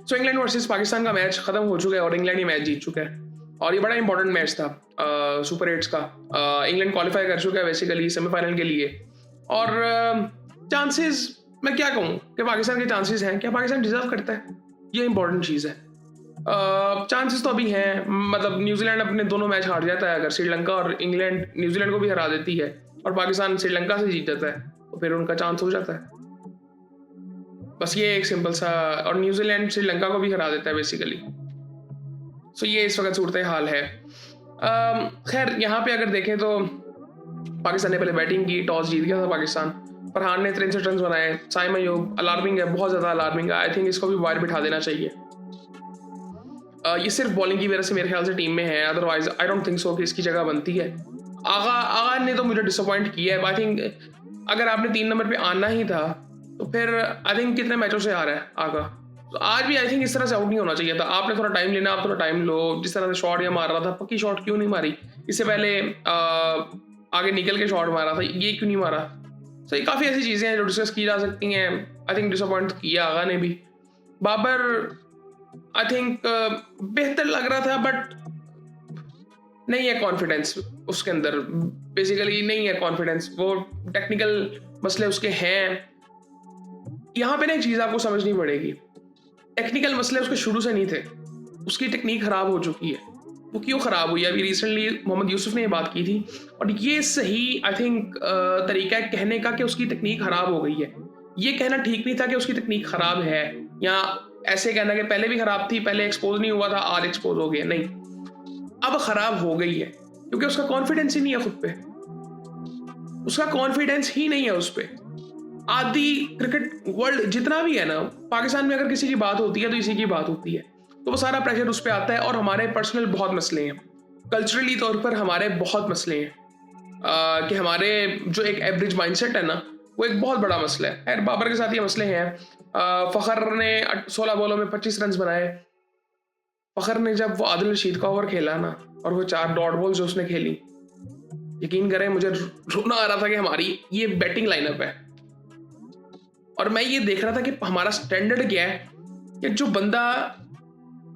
सो England versus Pakistan का match खत्म हो चुका है और इंग्लैंड ही मैच जीत चुका है और ये बड़ा इंपॉर्टेंट मैच था सुपर एट्स का। इंग्लैंड क्वालिफाई कर चुका है बेसिकली सेमीफाइनल के लिए और चांसेस मैं क्या कहूँ कि पाकिस्तान के चांसेस हैं, क्या पाकिस्तान डिजर्व करता है, ये इंपॉर्टेंट चीज़ है। चांसेस तो अभी हैं, मतलब न्यूजीलैंड अपने दोनों मैच हार जाता है, अगर श्रीलंका और इंग्लैंड न्यूजीलैंड को भी हरा देती है और पाकिस्तान श्रीलंका से जीत जाता है तो फिर उनका चांस हो जाता है। बस ये एक सिंपल सा, और न्यूजीलैंड श्रीलंका को भी हरा देता है बेसिकली। सो ये इस वक्त सूरत हाल है। खैर यहाँ पे अगर देखें तो पाकिस्तान ने पहले बैटिंग की, टॉस जीत गया था पाकिस्तान। फरहान ने 63 रन बनाए। साइम अयूब अलार्मिंग है, बहुत ज़्यादा अलार्मिंग है। आई थिंक इसको भी बाहर बिठा देना चाहिए। ये सिर्फ बॉलिंग की वजह से मेरे ख्याल से टीम में है, otherwise I don't think so कि इसकी जगह बनती है। आगा ने तो मुझे डिसअपॉइंट किया है। आई थिंक अगर आपने 3 नंबर पे आना ही था तो फिर आई थिंक कितने मैचों से आ रहा है आगा, तो आज भी आई थिंक इस तरह से आउट नहीं होना चाहिए था। आपने थोड़ा टाइम लेना, आप थोड़ा टाइम लो। जिस तरह से शॉट या मार रहा था, पक्की शॉट क्यों नहीं मारी? इससे पहले आगे निकल के शॉट मारा था, ये क्यों नहीं मारा? सो ये काफ़ी ऐसी चीज़ें हैं जो डिस्कस की जा सकती हैं। आई थिंक डिसअपॉइंट किया आगा ने भी। बाबर आई थिंक बेहतर लग रहा था बट नहीं है कॉन्फिडेंस उसके अंदर, बेसिकली नहीं है कॉन्फिडेंस। वो टेक्निकल मसले उसके हैं। यहाँ पे ना एक चीज़ आपको समझनी पड़ेगी, टेक्निकल मसले उसके शुरू से नहीं थे, उसकी टेक्निक ख़राब हो चुकी है। वो क्यों ख़राब हुई है? अभी रिसेंटली मोहम्मद यूसुफ ने ये बात की थी और ये सही आई थिंक तरीका है कहने का कि उसकी टेक्निक ख़राब हो गई है। ये कहना ठीक नहीं था कि उसकी टेक्निक ख़राब है, या ऐसे कहना कि पहले भी ख़राब थी, पहले एक्सपोज नहीं हुआ था, आज एक्सपोज हो गया। नहीं, अब ख़राब हो गई है क्योंकि उसका कॉन्फिडेंस ही नहीं है खुद पे। उसका कॉन्फिडेंस ही नहीं है उस पर। आदि क्रिकेट वर्ल्ड जितना भी है ना, पाकिस्तान में अगर किसी की बात होती है तो इसी की बात होती है, तो वो सारा प्रेशर उस पर आता है। और हमारे पर्सनल बहुत मसले हैं, कल्चरली तौर पर हमारे बहुत मसले हैं कि हमारे जो एक एवरेज माइंडसेट है ना, वो एक बहुत बड़ा मसला है। खैर बाबर के साथ ये मसले हैं। फ़खर ने 16 बॉलों में 25 रन बनाए। फ़खर ने जब वो आदिल रशीद का ओवर खेला ना, और वो 4 डॉट बॉल्स जो उसने खेली, यकीन करें मुझे रोना आ रहा था कि हमारी ये बैटिंग लाइनअप है। और मैं ये देख रहा था कि हमारा स्टैंडर्ड क्या है कि जो बंदा,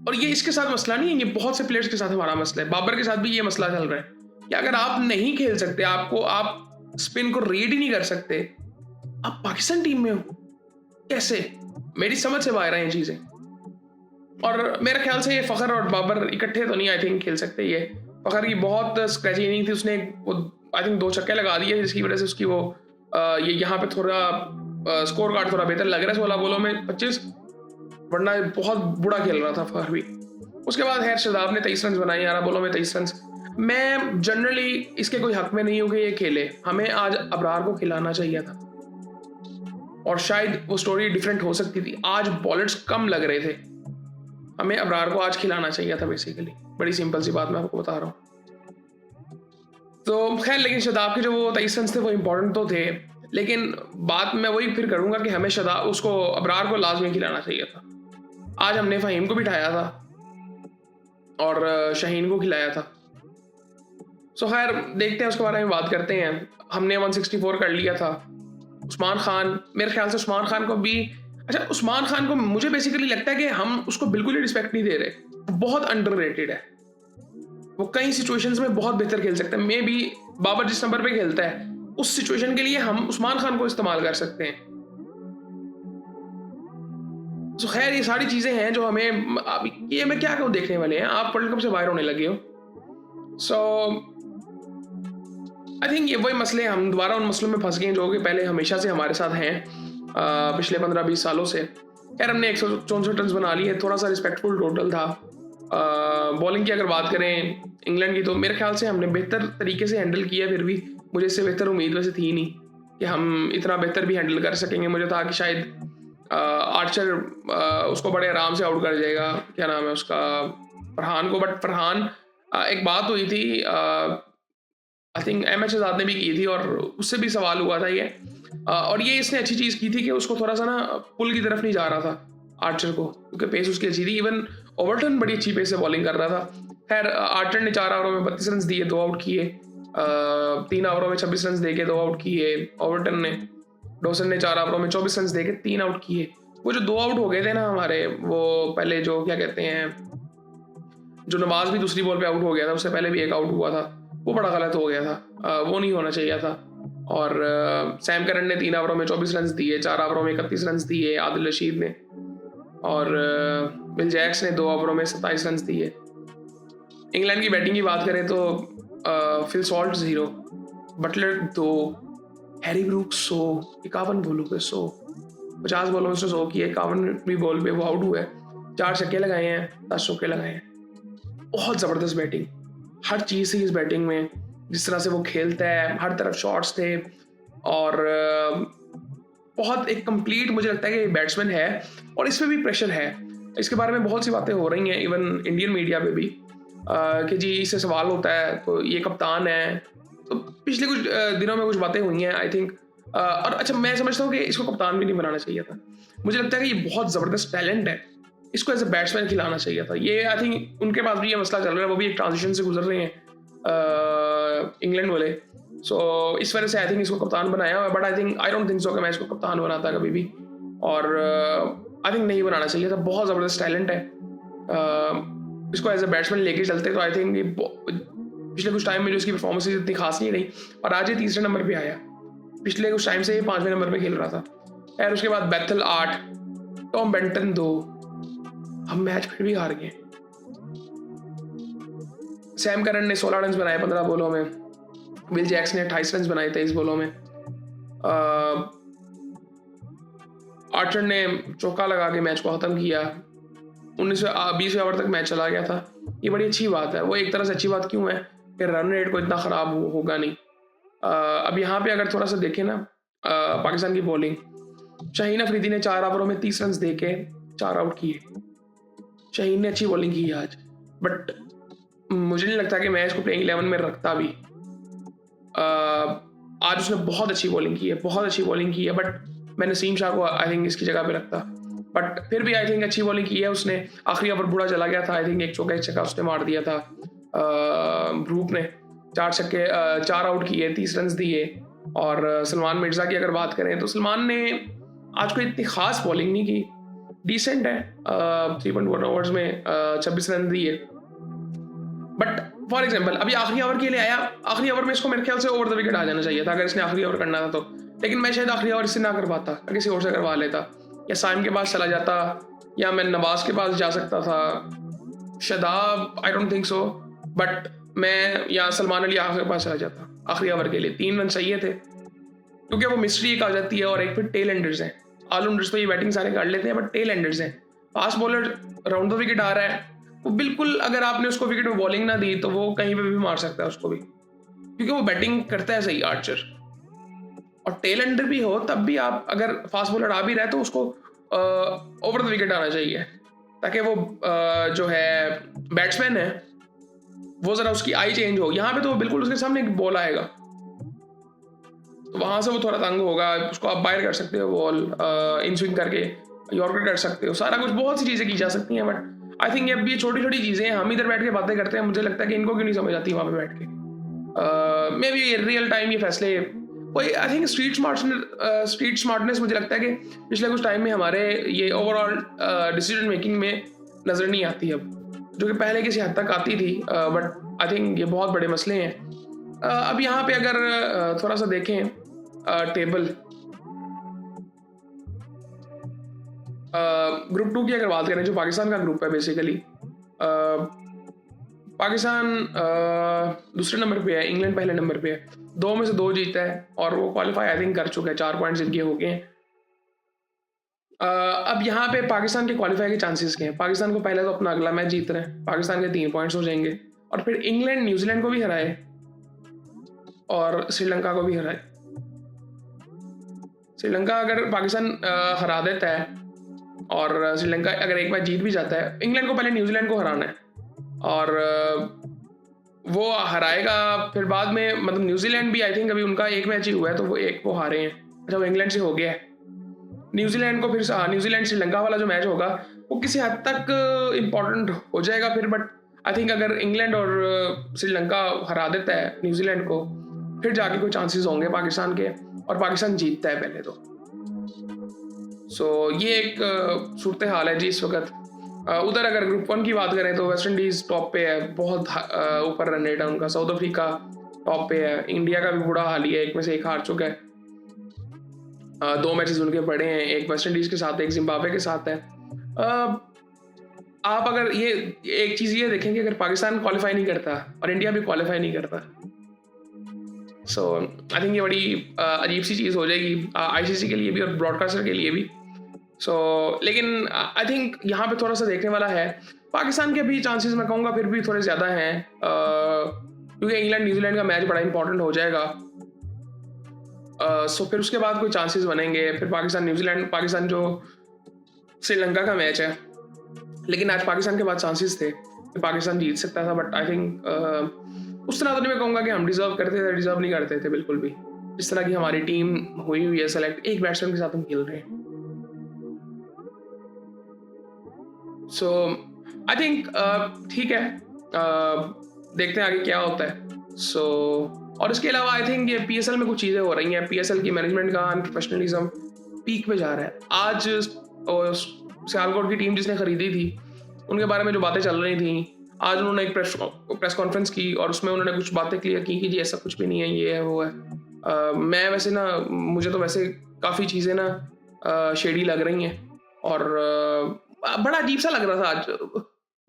और ये इसके साथ मसला नहीं है, ये बहुत से प्लेयर्स के साथ हमारा मसला है। बाबर के साथ भी ये मसला चल रहा है कि अगर आप नहीं खेल सकते, आप स्पिन को रीड ही नहीं कर सकते, आप पाकिस्तान टीम में हो कैसे? मेरी समझ से बाहर है ये चीज़ें। और मेरे ख्याल से ये फ़खर और बाबर इकट्ठे तो नहीं आई थिंक खेल सकते। ये फ़खर की बहुत स्क्रैची इनिंग थी, उसने आई थिंक 2 छक्के लगा दिए जिसकी वजह से उसकी वो ये यहाँ पे थोड़ा स्कोर कार्ड थोड़ा बेहतर लग रहा है। 16 बॉलों में 25, वरना बहुत बुरा खेल रहा था फ़खर भी। उसके बाद खैर शादाब ने 23 रन बनाए, 11 बॉलों में 23 रन। मैं जनरली इसके कोई हक में नहीं हूँ कि ये खेले, हमें आज अबरार को खिलाना चाहिए था और शायद वो स्टोरी डिफरेंट हो सकती थी। आज बॉलर्स कम लग रहे थे, हमें अबरार को आज खिलाना चाहिए था बेसिकली। बड़ी सिंपल सी बात मैं आपको बता रहा हूँ। तो खैर लेकिन शादाब के जो वो 23 रन थे वो इम्पोर्टेंट तो थे, लेकिन बात मैं वही फिर करूँगा कि हमें शादाब उसको अबरार को लाजमी खिलाना चाहिए था। आज हमने फ़हीम को बिठाया था और शाहीन को खिलाया था। सो खैर देखते हैं, उसके बारे में बात करते हैं। हमने 164 कर लिया था। उस्मान खान, मेरे ख्याल से उस्मान खान को भी, अच्छा उस्मान खान को मुझे बेसिकली लगता है कि हम उसको बिल्कुल ही रिस्पेक्ट नहीं दे रहे। बहुत अंडररेटेड है वो, कई सिचुएशंस में बहुत बेहतर खेल सकता है। मे बी बाबर जिस नंबर पे खेलता है उस सिचुएशन के लिए हम उस्मान खान को इस्तेमाल कर सकते हैं। तो खैर ये सारी चीज़ें हैं जो हमें अभी, ये मैं क्या कहूँ, देखने वाले हैं। आप वर्ल्ड कप से बाहर होने लगे हो, सो आई थिंक ये वही मसले, हम दोबारा उन मसलों में फंस गए जो कि पहले हमेशा से हमारे साथ हैं पिछले 15-20 सालों से। खैर हमने 164 रन बना लिए, थोड़ा सा रिस्पेक्टफुल टोटल था। बॉलिंग की अगर बात करें इंग्लैंड की, तो मेरे ख्याल से हमने बेहतर तरीके से हैंडल किया। फिर भी मुझे इससे बेहतर उम्मीद वैसे थी नहीं कि हम इतना बेहतर भी हैंडल कर सकेंगे। मुझे था कि शायद आर्चर उसको बड़े आराम से आउट कर जाएगा, क्या नाम है उसका, फरहान को। बट फरहान, एक बात हुई थी आई थिंक एम.एच. आज़ाद ने भी की थी और उससे भी सवाल हुआ था ये, और ये इसने अच्छी चीज़ की थी कि उसको थोड़ा सा ना पुल की तरफ नहीं जा रहा था आर्चर को, क्योंकि पेस उसकी अच्छी थी। इवन ओवरटन बड़ी अच्छी पेस से बॉलिंग कर रहा था। खैर आर्चर ने 4 ओवरों में 32 रन दिए, 2 आउट किए। 3 ओवरों में 26 रन दे के 2 आउट किए ओवरटन ने। डॉसन ने 4 ओवरों में 24 रन दे के 3 आउट किए। वो जो 2 आउट हो गए थे ना हमारे, वो पहले जो क्या कहते हैं, जो नवाज भी दूसरी बॉल पे आउट हो गया था, उससे पहले भी एक आउट हुआ था, वो बड़ा गलत हो गया था। वो नहीं होना चाहिए था। और सैम करन ने 3 ओवरों में 24 रन दिए, 4 ओवरों में 31 रन दिए आदिल रशीद ने, और विल जैक्स ने 2 ओवरों में 27 रन दिए। इंग्लैंड की बैटिंग की बात करें तो Phil Salt 0, Buttler 2, Harry Brooks 100, 51 बॉलों पे 100, 50 बॉलों में 100 किए, 51वीं बॉल पे वो आउट हुआ है। 4 छक्के लगाए हैं, 10 चौके लगाए हैं। बहुत ज़बरदस्त बैटिंग, हर चीज़ थी इस बैटिंग में, जिस तरह से वो खेलता है, हर तरफ शॉट्स थे, और बहुत एक कंप्लीट मुझे लगता है कि बैट्समैन है, और इसमें भी प्रेशर है। इसके बारे में बहुत सी बातें हो रही हैं इवन इंडियन मीडिया पे भी, कि जी इससे सवाल होता है तो ये कप्तान है। तो पिछले कुछ दिनों में कुछ बातें हुई हैं आई थिंक, और अच्छा मैं समझता हूँ कि इसको कप्तान भी नहीं बनाना चाहिए था। मुझे लगता है कि ये बहुत ज़बरदस्त टैलेंट है, इसको एज ए बैट्समैन खिलाना चाहिए था। ये आई थिंक उनके पास भी ये मसला चल रहा है, वो भी एक ट्रांजिशन से गुजर रहे हैं इंग्लैंड वाले। सो इस वजह से आई थिंक इसको कप्तान बनाया हुआ है, but I don't think so कि मैं इसको कप्तान बनाता कभी भी, और आई थिंक नहीं बनाना चाहिए था। बहुत ज़बरदस्त टैलेंट है, इसको एज ए बैट्समैन लेके चलते तो आई थिंक पिछले कुछ टाइम में जो इसकी परफॉर्मेंस इतनी खास नहीं रही, और आज ये 3रे नंबर पे आया। पिछले कुछ टाइम से ये 5वें नंबर पे खेल रहा था यार। उसके बाद बेथल 8, टॉम बेंटन 2, हम मैच फिर भी हार गए। सैम करन ने 16 रन बनाए 15 बॉलों में, विल जैक्स ने 28 रन बनाए 23 बॉलों में, आर्चर ने चौका लगा के मैच को ख़त्म किया। 19-20 ओवर तक मैच चला गया था। ये बड़ी अच्छी बात है। वो एक तरह से अच्छी बात क्यों है कि रन रेट को इतना ख़राब होगा नहीं। अब यहाँ पे अगर थोड़ा सा देखें ना, पाकिस्तान की बॉलिंग, शाहीन अफरीदी ने 4 ओवरों में 30 रन दे के 4 आउट किए। शाहीन ने अच्छी बॉलिंग की आज, बट मुझे नहीं लगता कि मैं इसको प्लेइंग 11 में रखता भी। आज उसने बहुत अच्छी बॉलिंग की है, बहुत अच्छी बॉलिंग की है, बट मैं नसीम शाह को आई थिंक इसकी जगह पे रखता। बट फिर भी आई थिंक अच्छी बॉलिंग की है उसने। आखिरी ओवर बुरा चला गया था, आई थिंक एक चौका एक छक्का उसने मार दिया था। ब्रूक ने 4 आउट किए, 30 रन दिए। और सलमान मिर्ज़ा की अगर बात करें तो सलमान ने आज कोई इतनी खास बॉलिंग नहीं की, डिसेंट है। 3.1 ओवर्स में 26 रन दिए। बट फॉर एग्जाम्पल अभी आखिरी ओवर के लिए आया, आखिरी ओवर में इसको मेरे ख्याल से ओवर द विकेट आ जाना चाहिए था अगर इसने आखिरी ओवर करना था तो। लेकिन मैं शायद आखिरी ओवर इससे ना कर पाता, किसी और से करवा लेता, या साइम के पास चला जाता, या मैं नवाज के पास जा सकता था, Shadab I don't think so, but मैं या सलमान अली आखिर के पास चला जाता आखिरी ओवर के लिए। 3 रन चाहिए थे, क्योंकि वो मिस्ट्री एक आ जाती है, और एक फिर टेल एंडर्स हैं। ऑलराउंडर्स तो ये बैटिंग सारे कर लेते हैं, बट टेल एंडर्स हैं। Fast bowler round the wicket आ रहा है, वो बिल्कुल अगर आपने उसको विकेट में बॉलिंग ना दी तो वो कहीं पे भी मार सकता है उसको भी, क्योंकि वो बैटिंग करता है सही आर्चर। और टेल एंडर भी हो तब भी आप अगर फास्ट बॉलर आ भी रहा है तो उसको ओवर द विकेट आना चाहिए, ताकि वो जो है बैट्समैन है वो जरा उसकी आई चेंज हो। यहाँ पे तो बिल्कुल उसके सामने एक बॉल आएगा तो वहां से वो थोड़ा तंग होगा, उसको आप बाहर कर सकते हो, बॉल इन स्विंग करके यॉर्कर कर सकते हो, सारा कुछ बहुत सी चीज़ें की जा सकती हैं। बट आई थिंक अब ये छोटी छोटी चीज़ें हम इधर बैठ के बातें करते हैं, मुझे लगता है कि इनको क्यों नहीं समझ आती वहाँ पे बैठ के। मे बी रियल टाइम ये फैसले कोई आई थिंक स्ट्रीट स्मार्टनेस मुझे लगता है कि पिछले कुछ टाइम में हमारे ये ओवरऑल डिसीजन मेकिंग में नज़र नहीं आती अब, जो कि पहले किसी हद तक आती थी। बट आई थिंक ये बहुत बड़े मसले हैं। अब यहाँ पे अगर थोड़ा सा देखें टेबल, ग्रुप 2 की अगर बात करें, जो पाकिस्तान का ग्रुप है बेसिकली, पाकिस्तान दूसरे नंबर पे है, इंग्लैंड पहले नंबर पे है, 2 में से 2 जीता है और वो क्वालिफाई आई थिंक कर चुका है, 4 पॉइंट्स इनके हो गए हैं। अब यहाँ पे पाकिस्तान के क्वालिफाई के चांसेस क्या हैं? पाकिस्तान को पहले तो अपना अगला मैच जीत रहे हैं, पाकिस्तान के 3 पॉइंट्स हो जाएंगे, और फिर इंग्लैंड न्यूजीलैंड को भी हराए और श्रीलंका को भी हराए। श्रीलंका अगर पाकिस्तान हरा देता है और श्रीलंका अगर एक मैच जीत भी जाता है, इंग्लैंड को पहले न्यूजीलैंड को हराना है और वो हराएगा, फिर बाद में मतलब न्यूजीलैंड भी आई थिंक अभी उनका एक मैच ही हुआ है तो वो हारे हैं। अच्छा, वो इंग्लैंड से हो गया है। न्यूजीलैंड को फिर न्यूजीलैंड श्रीलंका वाला जो मैच होगा वो किसी हद तक इम्पोर्टेंट हो जाएगा फिर, बट आई थिंक अगर इंग्लैंड और श्रीलंका हरा देता है न्यूजीलैंड को, फिर जाके कोई चांसेस होंगे पाकिस्तान के, और पाकिस्तान जीतता है पहले तो। सो ये एक सूरत हाल है जी इस वक्त। उधर अगर ग्रुप 1 की बात करें तो वेस्ट इंडीज़ टॉप पे है, बहुत ऊपर रन रेट है उनका। साउथ अफ्रीका टॉप पे है। इंडिया का भी बुरा हाल ही है, एक में से एक हार चुका है। 2 मैचेस उनके पड़े हैं, एक वेस्ट इंडीज़ के साथ है, एक जिम्बाब्वे के साथ है। आप अगर ये एक चीज़ ये देखें कि अगर पाकिस्तान क्वालिफाई नहीं करता और इंडिया भी क्वालिफाई नहीं करता, सो आई थिंक ये बड़ी अजीब सी चीज़ हो जाएगी आईसीसी के लिए भी और ब्रॉडकास्टर के लिए भी। लेकिन आई थिंक यहाँ पे थोड़ा सा देखने वाला है। पाकिस्तान के भी चांसेस मैं कहूँगा फिर भी थोड़े ज़्यादा हैं, क्योंकि इंग्लैंड न्यूजीलैंड का मैच बड़ा इंपॉर्टेंट हो जाएगा। सो फिर उसके बाद कोई चांसेस बनेंगे, फिर पाकिस्तान जो श्रीलंका का मैच है, लेकिन आज पाकिस्तान के बाद चांसेस थे कि पाकिस्तान जीत सकता था। बट आई थिंक उस तरह तो नहीं मैं कहूँगा कि हम डिजर्व नहीं करते थे बिल्कुल भी। जिस तरह की हमारी टीम हुई है सेलेक्ट, एक बैट्समैन के साथ हम खेल रहे हैं। सो आई थिंक ठीक है, देखते हैं आगे क्या होता है। और इसके अलावा आई थिंक ये पीएसएल में कुछ चीज़ें हो रही हैं। पीएसएल की मैनेजमेंट का अनप्रोफेशनलिज्म पीक पे जा रहा है। आज सियालकोट की टीम जिसने खरीदी थी, उनके बारे में जो बातें चल रही थी, आज उन्होंने एक प्रेस कॉन्फ्रेंस की और उसमें उन्होंने कुछ बातें क्लियर की कि जी ऐसा कुछ भी नहीं है, ये है वो है। मैं वैसे ना, मुझे तो वैसे काफ़ी चीज़ें ना शेडी लग रही हैं और बड़ा अजीब सा लग रहा था आज।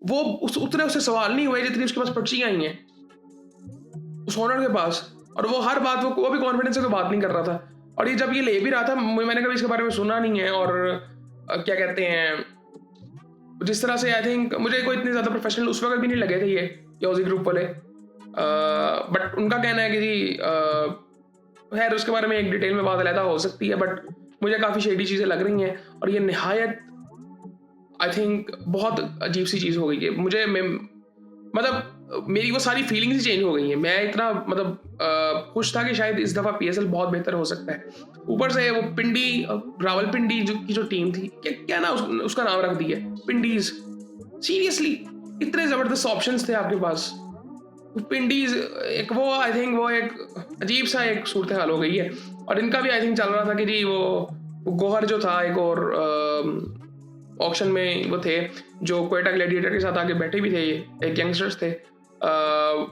वो उतने उससे सवाल नहीं हुए जितनी उसके पास पर्चियाँ आई हैं उस ऑनर के पास, और वो हर बात वो भी कॉन्फिडेंस से कोई बात नहीं कर रहा था। और ये जब ये ले भी रहा था, मैंने कभी इसके बारे में सुना नहीं है। और क्या कहते हैं, जिस तरह से आई थिंक मुझे कोई इतने ज़्यादा प्रोफेशनल उस वक्त भी नहीं लगे थे ये ऑजी ग्रुप वाले। बट उनका कहना है कि जी खैर उसके बारे में एक डिटेल में बात अलहदा हो सकती है, बट मुझे काफ़ी शेडी चीज़ें लग रही हैं और ये निहायत आई थिंक बहुत अजीब सी चीज़ हो गई है। मतलब मेरी वो सारी फीलिंग्स ही चेंज हो गई हैं। मैं इतना खुश था कि शायद इस दफ़ा पीएसएल बहुत बेहतर हो सकता है। ऊपर से वो रावलपिंडी की जो टीम थी, क्या ना उसका नाम रख दिया पिंडीज। सीरियसली इतने ज़बरदस्त ऑप्शंस थे आपके पास। पिंडीज एक वो आई थिंक वो एक अजीब सा एक सूरत हाल हो गई है। और इनका भी आई थिंक चल रहा था कि जी वो गोहर जो था एक और ऑक्शन में वो थे जो क्वेटा ग्लैडिएटर के साथ आगे बैठे भी थे, एक यंगस्टर्स थे।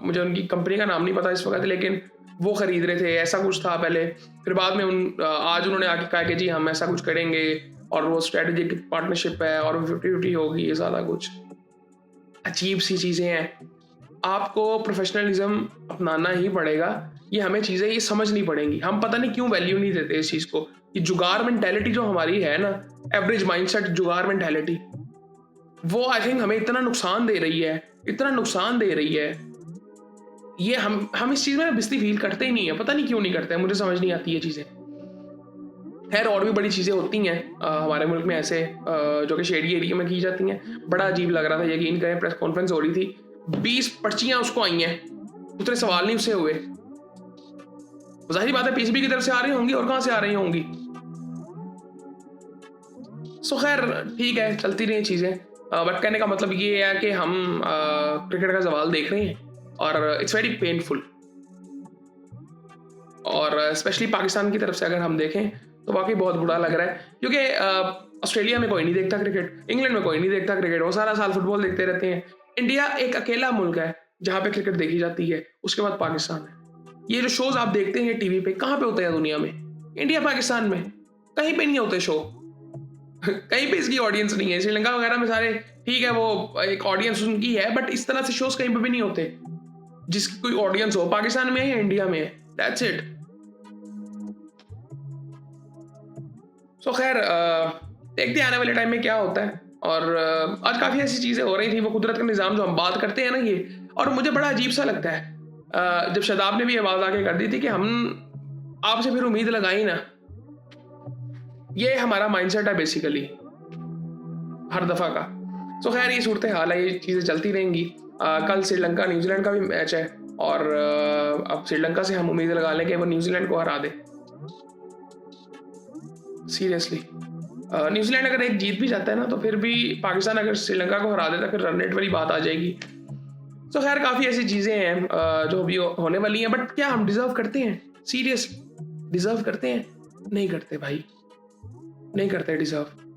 मुझे उनकी कंपनी का नाम नहीं पता इस वक्त, लेकिन वो खरीद रहे थे, ऐसा कुछ था पहले। फिर बाद में आज उन्होंने आके कहा कि जी हम ऐसा कुछ करेंगे और वो स्ट्रेटेजिक पार्टनरशिप है और 50-50 होगी, ये सारा कुछ अजीब सी चीज़ें हैं। आपको प्रोफेशनलिज्म अपनाना ही पड़ेगा। ये हमें चीज़ें ये समझनी पड़ेंगी। हम पता नहीं क्यों वैल्यू नहीं देते इस चीज़ को। ये जुगाड़ मेंटालिटी जो हमारी है ना, एवरेज माइंडसेट जुगाड़ मेंटालिटी, वो आई थिंक हमें इतना नुकसान दे रही है। ये हम इस चीज़ में बिस्ती फील करते ही नहीं है। पता नहीं क्यों नहीं करते हैं, मुझे समझ नहीं आती ये चीज़ें। खैर और भी बड़ी चीज़ें होती हैं हमारे मुल्क में ऐसे जो कि शेडी एरिया में की जाती हैं। बड़ा अजीब लग रहा था, यकीन करें। प्रेस कॉन्फ्रेंस हो रही थी, 20 पर्चियाँ उसको आई हैं, उतने सवाल नहीं उससे हुए। जाहिर बात है पीसीबी की तरफ से आ रही होंगी, और कहाँ से आ रही होंगी। खैर ठीक है, चलती रही चीज़ें। बट कहने का मतलब ये है कि हम क्रिकेट का सवाल देख रहे हैं और इट्स वेरी पेनफुल। और स्पेशली पाकिस्तान की तरफ से अगर हम देखें तो वाकई बहुत बुरा लग रहा है, क्योंकि ऑस्ट्रेलिया में कोई नहीं देखता क्रिकेट, इंग्लैंड में कोई नहीं देखता क्रिकेट, वो सारा साल फुटबॉल देखते रहते हैं। इंडिया एक अकेला मुल्क है जहाँ पे क्रिकेट देखी जाती है, उसके बाद पाकिस्तान है। ये जो शोज आप देखते हैं टीवी पे, कहाँ पे होते हैं दुनिया में? इंडिया पाकिस्तान में कहीं पे नहीं होते शो। कहीं पे इसकी ऑडियंस नहीं है। श्रीलंका वगैरह में सारे ठीक है, वो एक ऑडियंस उनकी है, बट इस तरह से शोज कहीं पे भी नहीं होते जिसकी कोई ऑडियंस हो। पाकिस्तान में है या इंडिया में है, दैट्स इट। खैर देखते हैं आने वाले टाइम में क्या होता है। और आज काफ़ी ऐसी चीज़ें हो रही थी, वो कुदरत का निज़ाम जो हम बात करते हैं ना ये, और मुझे बड़ा अजीब सा लगता है जब शादाब ने भी ये बात आके कर दी थी कि हम आपसे फिर उम्मीद लगाई ना। ये हमारा माइंडसेट है बेसिकली हर दफ़ा का। खैर ये सूरत हाल है, ये चीज़ें चलती रहेंगी। कल श्रीलंका न्यूजीलैंड का भी मैच है और अब श्रीलंका से हम उम्मीद लगा लें कि वो न्यूजीलैंड को हरा दे। सीरियसली न्यूजीलैंड अगर एक जीत भी जाता है ना, तो फिर भी पाकिस्तान अगर श्रीलंका को हरा देता फिर रन रेट वाली बात आ जाएगी। खैर काफ़ी ऐसी चीज़ें हैं जो भी होने वाली हैं। बट क्या हम डिज़र्व करते हैं? सीरियस डिज़र्व करते हैं? नहीं करते भाई। नहीं करते डिजर्व।